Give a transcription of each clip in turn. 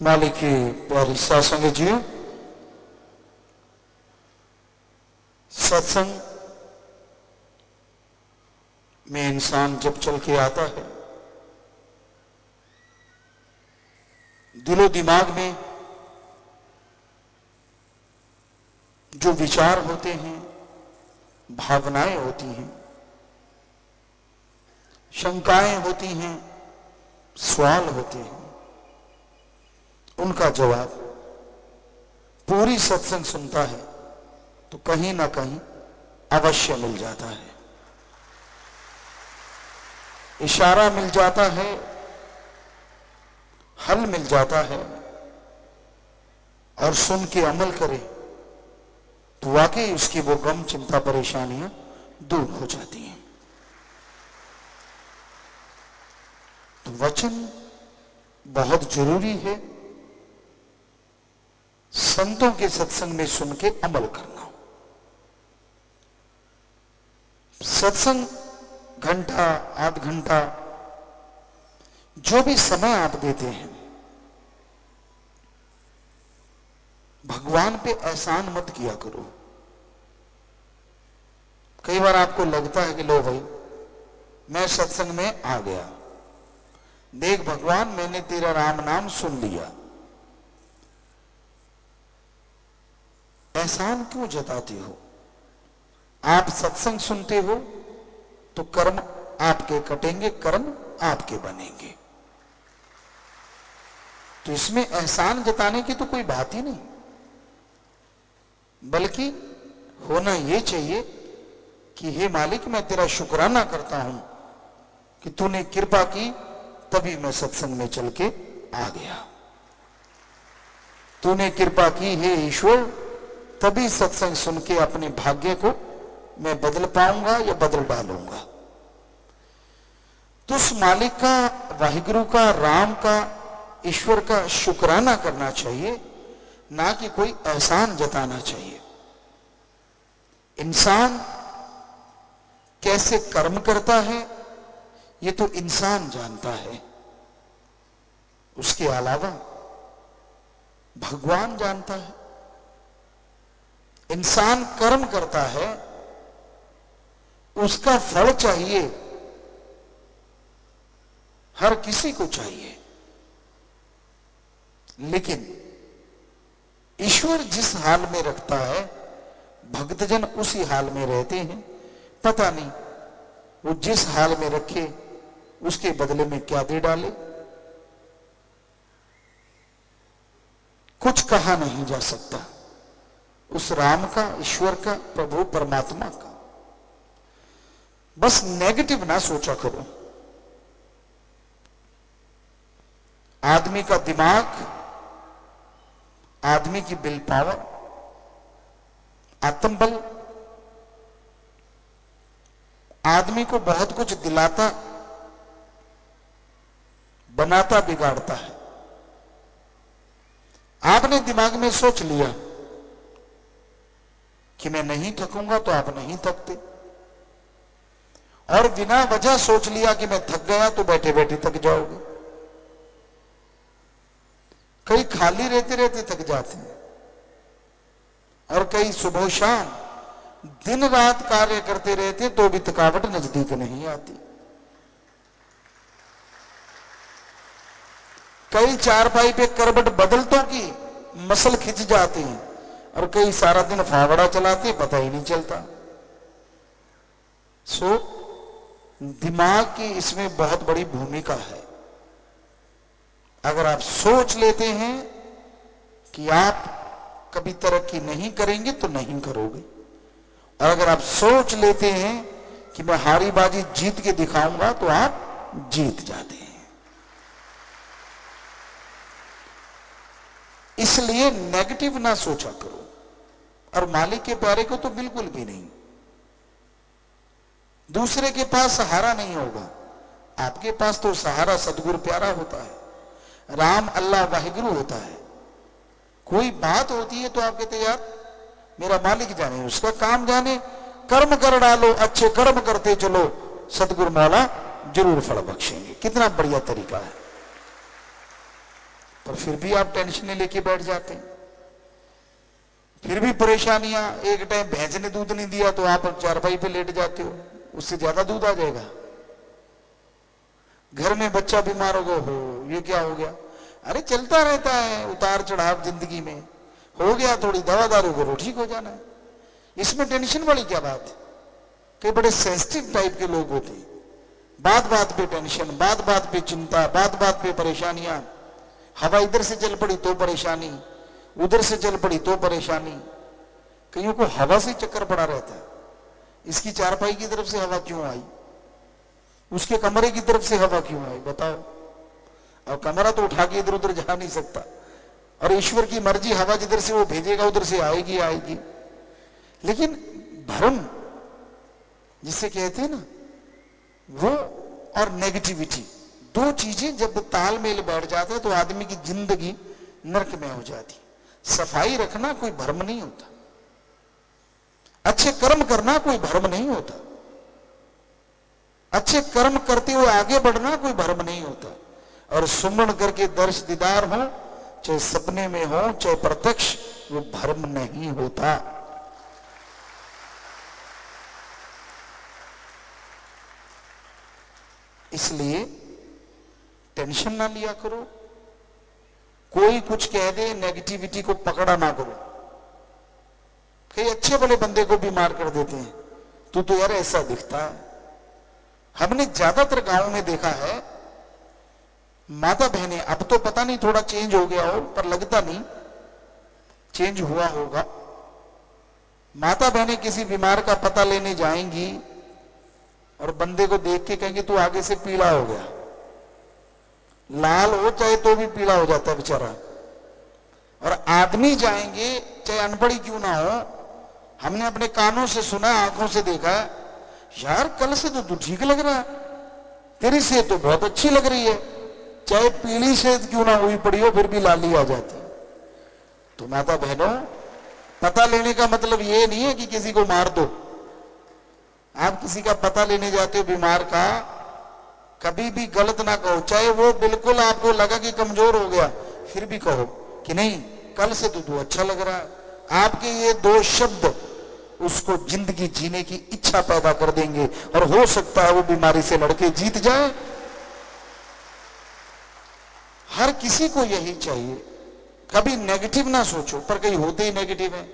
मालिक की प्यारी सत्संग जी, सत्संग में इंसान जब चल के आता है, दिलो दिमाग में जो विचार होते हैं, भावनाएं होती हैं, शंकाएं होती हैं, सवाल होते हैं, उनका जवाब पूरी सत्संग सुनता है तो कहीं ना कहीं अवश्य मिल जाता है, इशारा मिल जाता है, हल मिल जाता है। और सुन के अमल करे तो वाकई उसकी वो गम चिंता परेशानियां दूर हो जाती हैं। तो वचन बहुत जरूरी है, संतों के सत्संग में सुन के अमल करना। सत्संग घंटा आध घंटा जो भी समय आप देते हैं, भगवान पे एहसान मत किया करो। कई बार आपको लगता है कि लो भाई मैं सत्संग में आ गया, देख भगवान मैंने तेरा राम नाम सुन लिया, एहसान क्यों जताते हो? आप सत्संग सुनते हो तो कर्म आपके कटेंगे, कर्म आपके बनेंगे, तो इसमें एहसान जताने की तो कोई बात ही नहीं। बल्कि होना यह चाहिए कि हे मालिक मैं तेरा शुक्राना करता हूं कि तूने कृपा की, तभी मैं सत्संग में चल के आ गया। तूने कृपा की हे ईश्वर, तभी सत्संग सुन के अपने भाग्य को मैं बदल पाऊंगा या बदल डालूंगा। तो उस मालिक का, वाहिगुरु का, राम का, ईश्वर का शुक्राना करना चाहिए, ना कि कोई एहसान जताना चाहिए। इंसान कैसे कर्म करता है ये तो इंसान जानता है, उसके अलावा भगवान जानता है। इंसान कर्म करता है, उसका फल चाहिए, हर किसी को चाहिए, लेकिन ईश्वर जिस हाल में रखता है भक्तजन उसी हाल में रहते हैं। पता नहीं वो जिस हाल में रखे उसके बदले में क्या दे डाले, कुछ कहा नहीं जा सकता उस राम का, ईश्वर का, प्रभु परमात्मा का। बस नेगेटिव ना सोचा करो। आदमी का दिमाग, आदमी की विल पावर, आत्मबल आदमी को बहुत कुछ दिलाता, बनाता, बिगाड़ता है। आपने दिमाग में सोच लिया कि मैं नहीं थकूंगा तो आप नहीं थकते, और बिना वजह सोच लिया कि मैं थक गया तो बैठे बैठे थक जाओगे। कई खाली रहते रहते थक जाते हैं, और कई सुबह शाम दिन रात कार्य करते रहते तो भी थकावट नजदीक नहीं आती। कई चारपाई पे करवट बदलतों की मसल खिंच जाती हैं, और कई सारा दिन फावड़ा चलाते पता ही नहीं चलता। सो दिमाग की इसमें बहुत बड़ी भूमिका है। अगर आप सोच लेते हैं कि आप कभी तरक्की नहीं करेंगे तो नहीं करोगे, और अगर आप सोच लेते हैं कि मैं हारी बाजी जीत के दिखाऊंगा तो आप जीत जाते हैं। इसलिए नेगेटिव ना सोचा करो, और मालिक के प्यारे को तो बिल्कुल भी नहीं। दूसरे के पास सहारा नहीं होगा, आपके पास तो सहारा सदगुरु प्यारा होता है, राम, अल्लाह, वाहिगुरु होता है। कोई बात होती है तो आप कहते यार मेरा मालिक जाने, उसका काम जाने, कर्म कर डालो, अच्छे कर्म करते चलो, सतगुरु मौला जरूर फल बख्शेंगे। कितना बढ़िया तरीका है। पर फिर भी आप टेंशनें लेके बैठ जाते हैं, फिर भी परेशानियां। एक टाइम भैंस ने दूध नहीं दिया तो आप चारपाई पे लेट जाते हो, उससे ज्यादा दूध आ जाएगा। घर में बच्चा बीमार हो गया, हो ये क्या हो गया, अरे चलता रहता है उतार चढ़ाव जिंदगी में, हो गया थोड़ी दवा दारू करो ठीक हो जाना है। इसमें टेंशन वाली क्या बात है। कई बड़े सेंसिटिव टाइप के लोग होते हैं, बात बात पे टेंशन, बात बात पे चिंता, बात बात पे परेशानियां। हवा इधर से चल पड़ी तो परेशानी, उधर से चल पड़ी तो परेशानी। कईयों को हवा से चक्कर पड़ा रहता है, इसकी चारपाई की तरफ से हवा क्यों आई, उसके कमरे की तरफ से हवा क्यों आई, बताओ। अब कमरा तो उठा के इधर उधर जा नहीं सकता, और ईश्वर की मर्जी, हवा जिधर से वो भेजेगा उधर से आएगी आएगी। लेकिन भ्रम जिसे कहते हैं ना, वो और नेगेटिविटी, दो चीजें जब तालमेल बैठ जाता है तो आदमी की जिंदगी नरक में हो जाती। सफाई रखना कोई भ्रम नहीं होता, अच्छे कर्म करना कोई भ्रम नहीं होता, अच्छे कर्म करते हुए आगे बढ़ना कोई भ्रम नहीं होता। और सुमरण करके दर्श दीदार हो, चाहे सपने में हो चाहे प्रत्यक्ष, वो भ्रम नहीं होता। इसलिए टेंशन ना लिया करो, कोई कुछ कह दे नेगेटिविटी को पकड़ा ना करो। कई अच्छे बड़े बंदे को बीमार कर देते हैं, तू तो यार ऐसा दिखता है। हमने ज्यादातर गांवों में देखा है, माता बहनें, अब तो पता नहीं थोड़ा चेंज हो गया हो, पर लगता नहीं चेंज हुआ होगा। माता बहनें किसी बीमार का पता लेने जाएंगी और बंदे को देख के कहेंगे तू आगे से पीला हो गया, लाल हो चाहे तो भी पीला हो जाता है बेचारा। और आदमी जाएंगे चाहे अनपढ़ क्यों ना हो, हमने अपने कानों से सुना, आंखों से देखा, यार कल से तो तू ठीक लग रहा है, तेरी सेहत तो बहुत अच्छी लग रही है, चाहे पीली सेहत क्यों ना हुई पड़ी हो फिर भी लाली आ जाती। तो माता बहनों, पता लेने का मतलब ये नहीं है कि किसी को मार दो। आप किसी का पता लेने जाते हो बीमार का, कभी भी गलत ना कहो, चाहे वो बिल्कुल आपको लगा कि कमजोर हो गया, फिर भी कहो कि नहीं कल से तो तू अच्छा लग रहा है। आपके ये दो शब्द उसको जिंदगी जीने की इच्छा पैदा कर देंगे, और हो सकता है वो बीमारी से लड़के जीत जाए। हर किसी को यही चाहिए, कभी नेगेटिव ना सोचो। पर कहीं होते ही नेगेटिव है,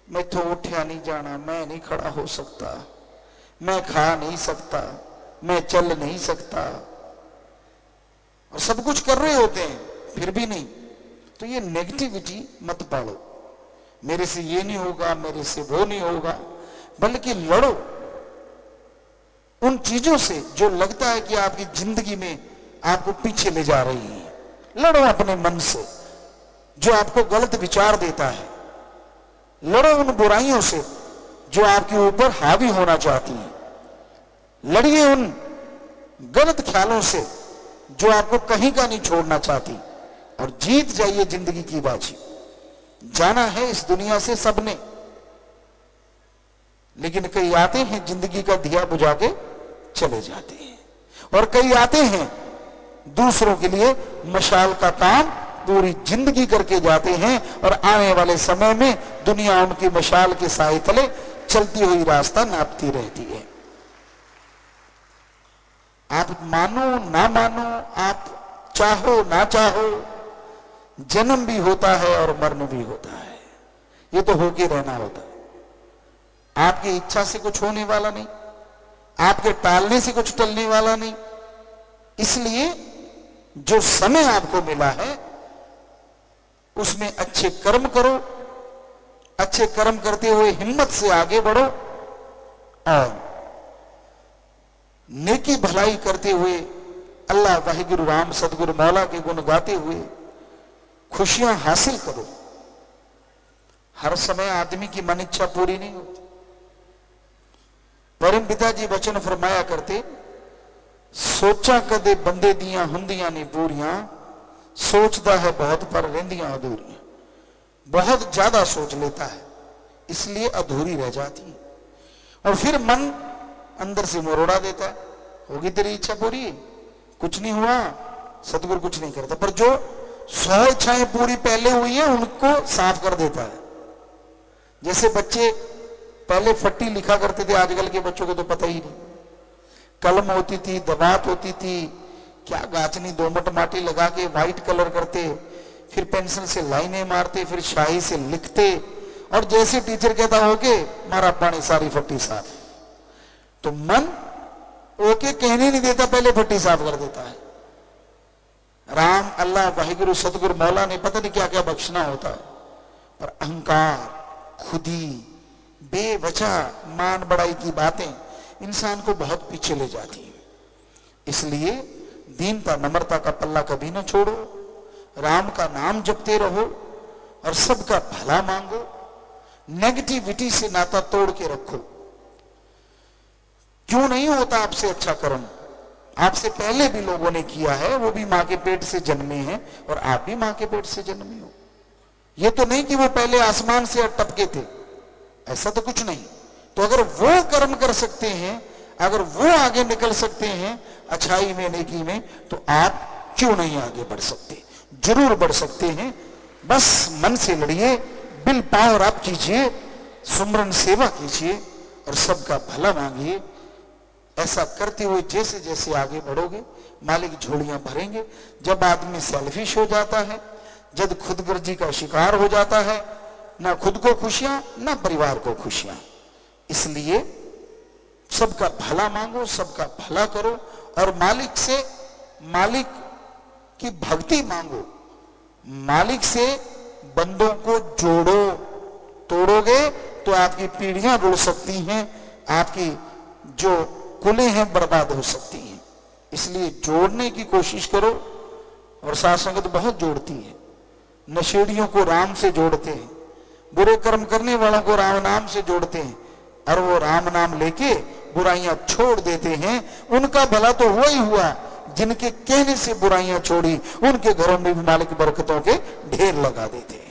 मैं तो उठा नहीं जाना, मैं नहीं खड़ा हो सकता, मैं खा नहीं सकता, मैं चल नहीं सकता, और सब कुछ कर रहे होते हैं फिर भी नहीं। तो ये नेगेटिविटी मत पालो, मेरे से ये नहीं होगा, मेरे से वो नहीं होगा, बल्कि लड़ो उन चीजों से जो लगता है कि आपकी जिंदगी में आपको पीछे ले जा रही है। लड़ो अपने मन से जो आपको गलत विचार देता है, लड़ो उन बुराइयों से जो आपके ऊपर हावी होना चाहती है, लड़िए उन गलत ख्यालों से जो आपको कहीं का नहीं छोड़ना चाहती, और जीत जाइए जिंदगी की बाजी। जाना है इस दुनिया से सबने, लेकिन कई आते हैं जिंदगी का दिया बुझा के चले जाते हैं, और कई आते हैं दूसरों के लिए मशाल का काम पूरी जिंदगी करके जाते हैं, और आने वाले समय में दुनिया उनकी मशाल के साए तले चलती हुई रास्ता नापती रहती है। आप मानो ना मानो, आप चाहो ना चाहो, जन्म भी होता है और मरण भी होता है, ये तो होके रहना होता है। आपकी इच्छा से कुछ होने वाला नहीं, आपके टालने से कुछ टलने वाला नहीं। इसलिए जो समय आपको मिला है उसमें अच्छे कर्म करो, अच्छे कर्म करते हुए हिम्मत से आगे बढ़ो, और नेकी भलाई करते हुए अल्लाह वाहिगुरु राम सतगुरु मौला के गुण गाते हुए खुशियां हासिल करो। हर समय आदमी की मन इच्छा पूरी नहीं होती। परम पिता जी वचन फरमाया करते, सोचा कदे बंदे दियां हुंदियां नहीं पूरियां, सोचता है बहुत पर रहंदियां अधूरियां। बहुत ज्यादा सोच लेता है इसलिए अधूरी रह जाती है, और फिर मन अंदर से मरोड़ा देता है, होगी तेरी इच्छा पूरी, कुछ नहीं हुआ, सतगुरु कुछ नहीं करता। पर जो 100 इच्छाएं पूरी पहले हुई हैं उनको साफ कर देता है। जैसे बच्चे पहले फट्टी लिखा करते थे, आजकल के बच्चों को तो पता ही नहीं। कलम होती थी, दवात होती थी, क्या गाचनी दोमट माटी लगा के व्हाइट कलर करते, फिर पेंसिल से लाइनें मारते, फिर शाही से लिखते, और जैसे टीचर कहता ओके मारा पानी सारी फट्टी साफ। तो मन ओके कहने नहीं देता, पहले फट्टी साफ कर देता है। राम, अल्लाह, वाहिगुरु, सतगुरु, मौला ने पता नहीं क्या क्या बख्शना होता है, पर अहंकार, खुदी, बेवजह मान बड़ाई की बातें इंसान को बहुत पीछे ले जाती हैं। इसलिए दीनता नम्रता का पल्ला कभी ना छोड़ो, राम का नाम जपते रहो और सबका भला मांगो। नेगेटिविटी से नाता तोड़ के रखो। क्यों नहीं होता आपसे अच्छा कर्म? आपसे पहले भी लोगों ने किया है, वो भी मां के पेट से जन्मे हैं और आप भी मां के पेट से जन्मे हो। ये तो नहीं कि वो पहले आसमान से टपके थे, ऐसा तो कुछ नहीं। तो अगर वो कर्म कर सकते हैं, अगर वो आगे निकल सकते हैं अच्छाई में, नेकी में, तो आप क्यों नहीं आगे बढ़ सकते? जरूर बढ़ सकते हैं। बस मन से लड़िए, बिल पावर आप कीजिए, सुमरन सेवा कीजिए और सबका भला मांगिए। ऐसा करते हुए जैसे जैसे आगे बढ़ोगे मालिक झोलियां भरेंगे। जब आदमी सेल्फिश हो जाता है, जब खुदगर्जी का शिकार हो जाता है, ना खुद को खुशियां ना परिवार को खुशियां। इसलिए सबका भला मांगो, सबका भला करो और मालिक से, मालिक की भक्ति मांगो, मालिक से बंदों को जोड़ो। तोड़ोगे तो आपकी पीढ़ियां रुड़ सकती हैं, आपकी जो कुलें हैं बर्बाद हो सकती हैं। इसलिए जोड़ने की कोशिश करो। और साथ संगत बहुत जोड़ती है। नशेड़ियों को राम से जोड़ते हैं, बुरे कर्म करने वालों को राम नाम से जोड़ते हैं, और वो राम नाम लेके बुराइयां छोड़ देते हैं। उनका भला तो हुआ ही हुआ, जिनके कहने से बुराइयां छोड़ी उनके घरों में भी मालिक बरकतों के ढेर लगा देते हैं।